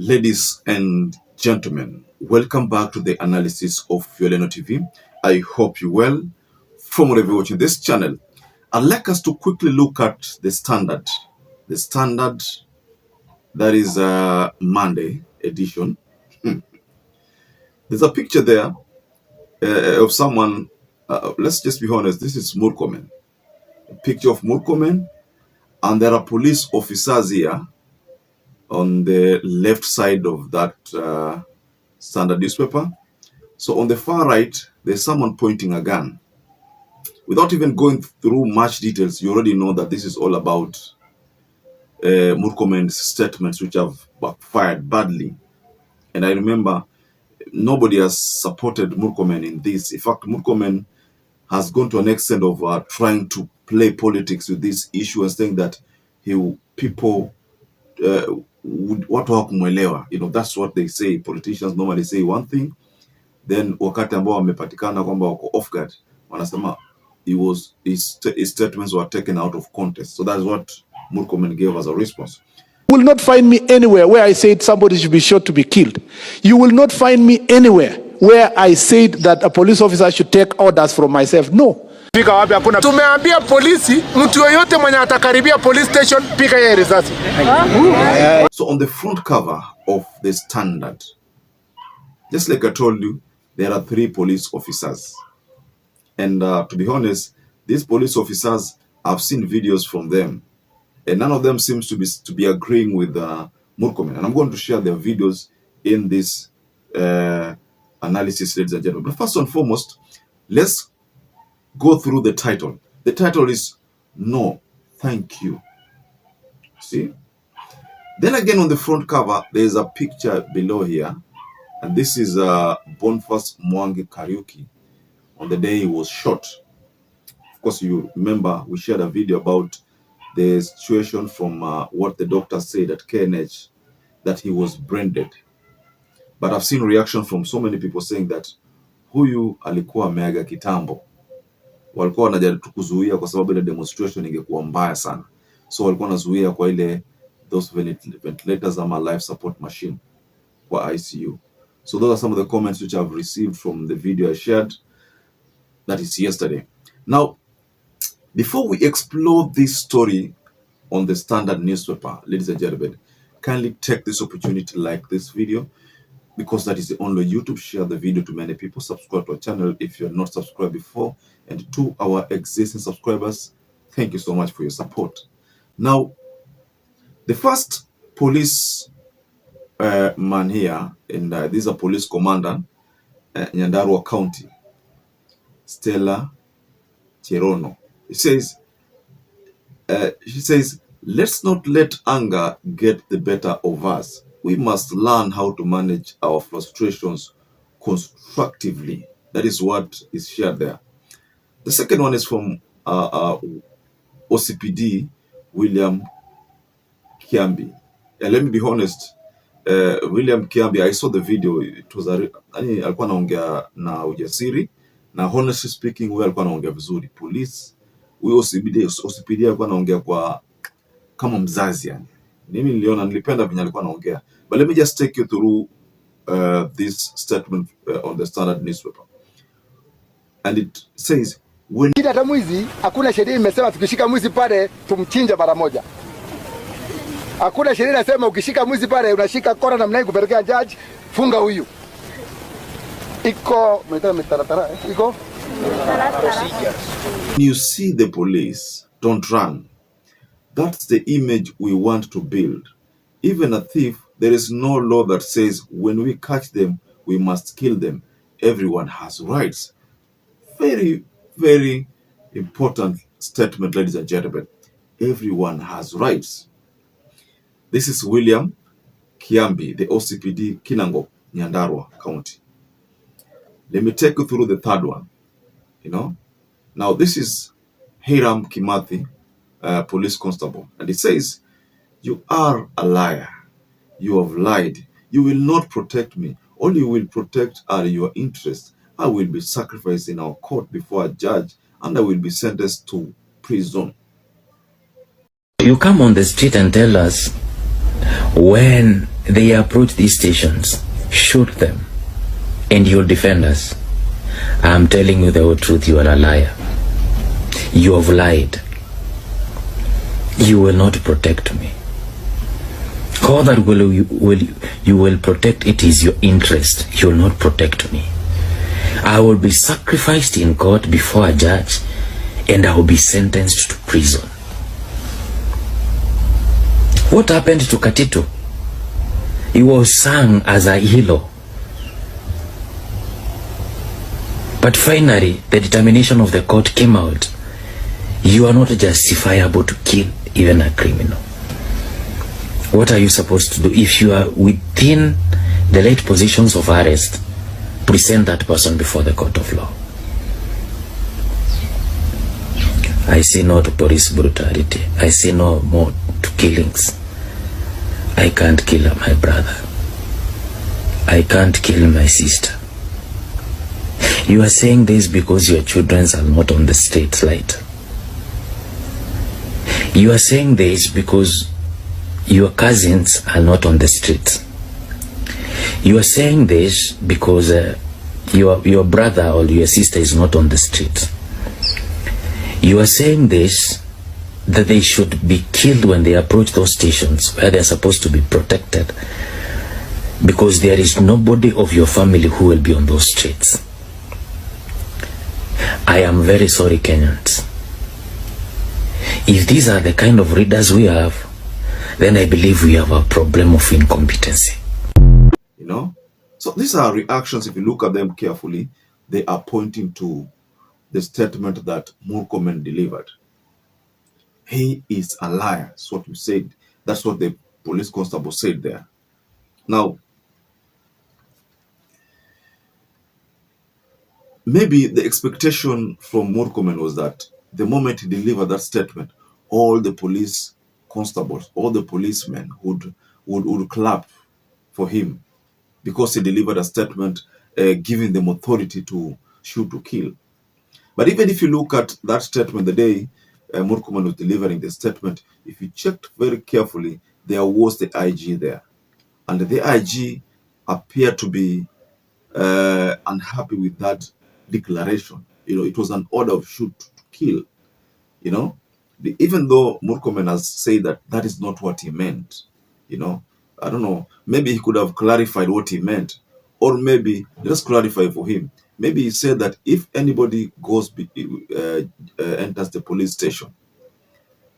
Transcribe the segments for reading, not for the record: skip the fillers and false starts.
Ladies and gentlemen, welcome back to the analysis of YOLENO TV. I hope you well. From wherever you're watching this channel, I'd like us to quickly look at the standard. The standard, that is Monday edition. There's a picture there of someone, let's just be honest, this is MURKOMEN. A picture of MURKOMEN, and there are police officers here on the left side of that standard newspaper. So on the far right, there's someone pointing a gun. Without even going through much details, you already know that this is all about MURKOMEN's statements, which have backfired badly. And I remember nobody has supported MURKOMEN in this. In fact, MURKOMEN has gone to an extent of trying to play politics with this issue and saying that people would what kumwelewa. You know, that's what they say. Politicians normally say one thing, then wakati ambao wamepatikana kwamba wako off guard, wanasema his statements were taken out of context. So that's what MURKOMEN gave as a response. You will not find me anywhere where I said somebody should be shot to be killed. You will not find me anywhere where I said that a police officer should take orders from myself. No. Tumeambia polisi mtu yoyote mwenye atakaribia police station pika yeye risasi. So on the front cover of the Standard, just like I told you, there are 3 police officers. And to be honest, these police officers, I've seen videos from them, and none of them seems to be agreeing with MURKOMEN. And I'm going to share their videos in this analysis, ladies and gentlemen. But first and foremost, let's go through the title. The title is "No, Thank You." See? Then again, on the front cover, there is a picture below here, and this is Boniface Mwangi Kariuki on the day he was shot. Of course, you remember we shared a video about the situation from what the doctor said at KNH, that he was brain dead. But I've seen reaction from so many people saying that huyu alikuwa ameaga kitambo. Walikuwa wanajaribu kuzuia kwa sababu ile demonstration ingekuwa mbaya sana. So walikuwa wanazuia kwa ile those ventilators ama life support machine kwa ICU. So those are some of the comments which I've received from the video I shared. That is yesterday. Now, before we explore this story on the Standard newspaper, ladies and gentlemen, kindly take this opportunity to like this video, because that is the only YouTube. Share the video to many people. Subscribe to our channel if you're not subscribed before. And to our existing subscribers, thank you so much for your support. Now, the first police man here, and this is a police commander, Nyandarua County, Stella Cherono. She says, let's not let anger get the better of us. We must learn how to manage our frustrations constructively. That is what is shared there. The second one is from OCPD William Kiambi. And let me be honest, William Kiambi, I saw the video. It was alikuwa anaongea na ujasiri, na honestly speaking, huyo alikuwa anaongea vizuri. Police, huyo OCPD alikuwa anaongea kwa kama mzazi yani. Mimi nilipenda venye alikuwa anaongea. But let me just take you through this statement on the Standard newspaper. And it says, when hata mwizi, hakuna sheria imesema tukishika mwizi pale tumchinje mara moja. Hakuna sheria inasema ukishika mwizi pale unashika kora na mnai kupelekea judge, funga huyu. Iko iko. You see the police, don't run. That's the image we want to build. Even a thief, there is no law that says when we catch them, we must kill them. Everyone has rights. Very, very important statement, ladies and gentlemen. Everyone has rights. This is William Kiambi, the OCPD Kinango, Nyandarua County. Let me take you through the third one. You know, now this is Hiram Kimathi, police constable, and it says, you are a liar. You have lied. You will not protect me. All you will protect are your interests. I will be sacrificed in our court before a judge, and I will be sentenced to prison. You come on the street and tell us when they approach these stations, shoot them, and you'll defend us. I'm telling you the whole truth, you are a liar. You have lied. You will not protect me. All that you will protect, it is your interest. You will not protect me. I will be sacrificed in court before a judge, and I will be sentenced to prison. What happened to Katito? He was sung as a hero. But finally, the determination of the court came out. You are not justifiable to kill even a criminal. What are you supposed to do? If you are within the late positions of arrest, present that person before the court of law. I say no to police brutality. I say no more to killings. I can't kill my brother. I can't kill my sister. You are saying this because your children are not on the street light. You are saying this because your cousins are not on the streets. You are saying this because your brother or your sister is not on the street. You are saying this that they should be killed when they approach those stations where they are supposed to be protected, because there is nobody of your family who will be on those streets. I am very sorry, Kenyans. If these are the kind of readers we have, then I believe we have a problem of incompetency. You know? So these are reactions. If you look at them carefully, they are pointing to the statement that MURKOMEN delivered. He is a liar. That's what you said. That's what the police constable said there. Now, maybe the expectation from MURKOMEN was that the moment he delivered that statement, all the police constables, all the policemen would clap for him because he delivered a statement giving them authority to shoot to kill. But even if you look at that statement, the day MURKOMEN was delivering the statement, if you checked very carefully, there was the IG there. And the IG appeared to be unhappy with that declaration. You know, it was an order of shoot to kill. You know, even though MURKOMEN has said that that is not what he meant. You know, I don't know, maybe he could have clarified what he meant, or maybe let's clarify for him. Maybe he said that if anybody goes enters the police station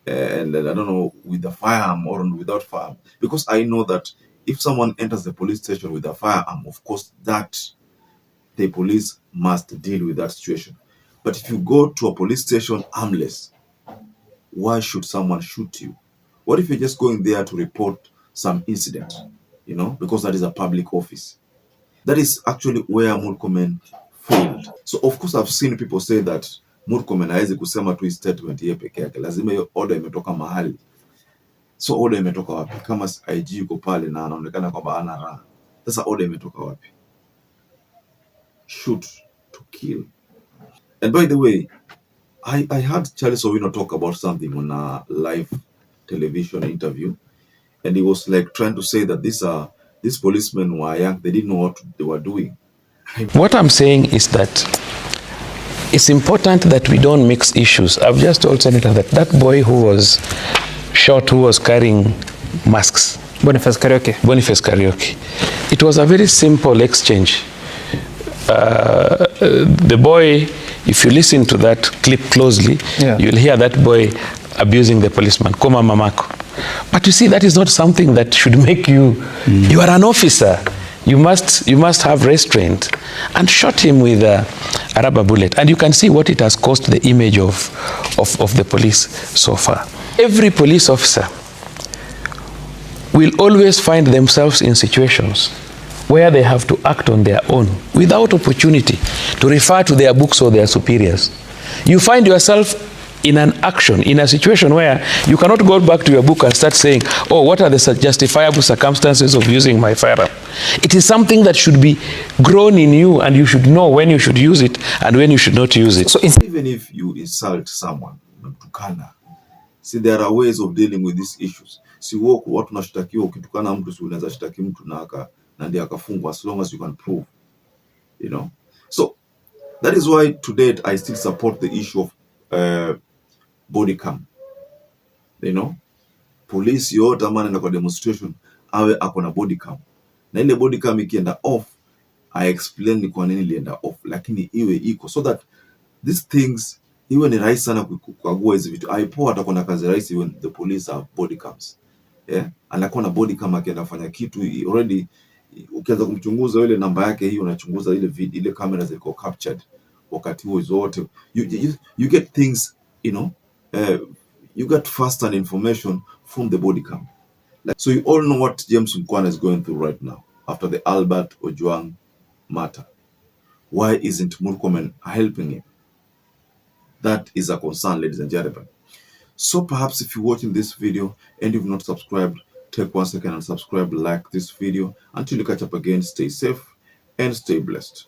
and I don't know, with a firearm or without firearm, because I know that if someone enters the police station with a firearm, of course that the police must deal with that situation. But if you go to a police station armless, why should someone shoot you? What if you're just going there to report some incident, you know, because that is a public office? That is actually where MURKOMEN failed. So of course I've seen people say that MURKOMEN hawezi kusema tu statement yeye peke yake, lazima hiyo order imetoka mahali. So order imetoka wapi? Kama IG yuko pale na anaonekana kwamba ana raha, sasa order imetoka wapi? Shoot to kill. And by the way, I heard Charles Owino talk about something on a live television interview, and he was like trying to say that these policemen were young, they didn't know what they were doing. What I'm saying is that it's important that we don't mix issues. I've just told Senator that boy who was shot, who was carrying masks, Boniface Karaoke, it was a very simple exchange. The boy, if you listen to that clip closely, you'll hear that boy abusing the policeman, Koma Mamako. But you see, that is not something that should make you, you are an officer. You must have restraint, and shot him with a rubber bullet. And you can see what it has cost the image of the police so far. Every police officer will always find themselves in situations where they have to act on their own without opportunity to refer to their books or their superiors. You find yourself in an action, in a situation where you cannot go back to your book and start saying, oh, what are the justifiable circumstances of using my firearm? It is something that should be grown in you, and you should know when you should use it and when you should not use it. So even if you insult someone, Tukana, See, there are ways of dealing with these issues. Si watu nashtakiwa, ukitukana mtu si unaweza shtaki mtu na ndiye akafungwa, as long as you can prove, you know. So that is why to date I still support the issue of body cam. You know, police yote amana na kwa demonstration awe akona body cam, na ile body cam ikienda off, I explain ni kwa nini ilienda off, lakini iwe iko so that these things iwe ni rahisi sana kukagua hizi vitu. Aipo atakuwa na kazi rahisi when the police have body cams. Yeah, anakuwa na body cam akienda kufanya kitu already. Ukianza kumchunguza ile namba yake hiyo, unachunguza ile camera ziko captured wakati huo zote, you get things, you know, you get faster information from the body cam. Like, so you all know what James Mkwana is going through right now after the Albert Ojwang matter. Why isn't Murkomen helping him? That is a concern, ladies and gentlemen. So perhaps if you're watching this video and you've not subscribed, take 1 second and subscribe, like this video. Until you catch up again, stay safe and stay blessed.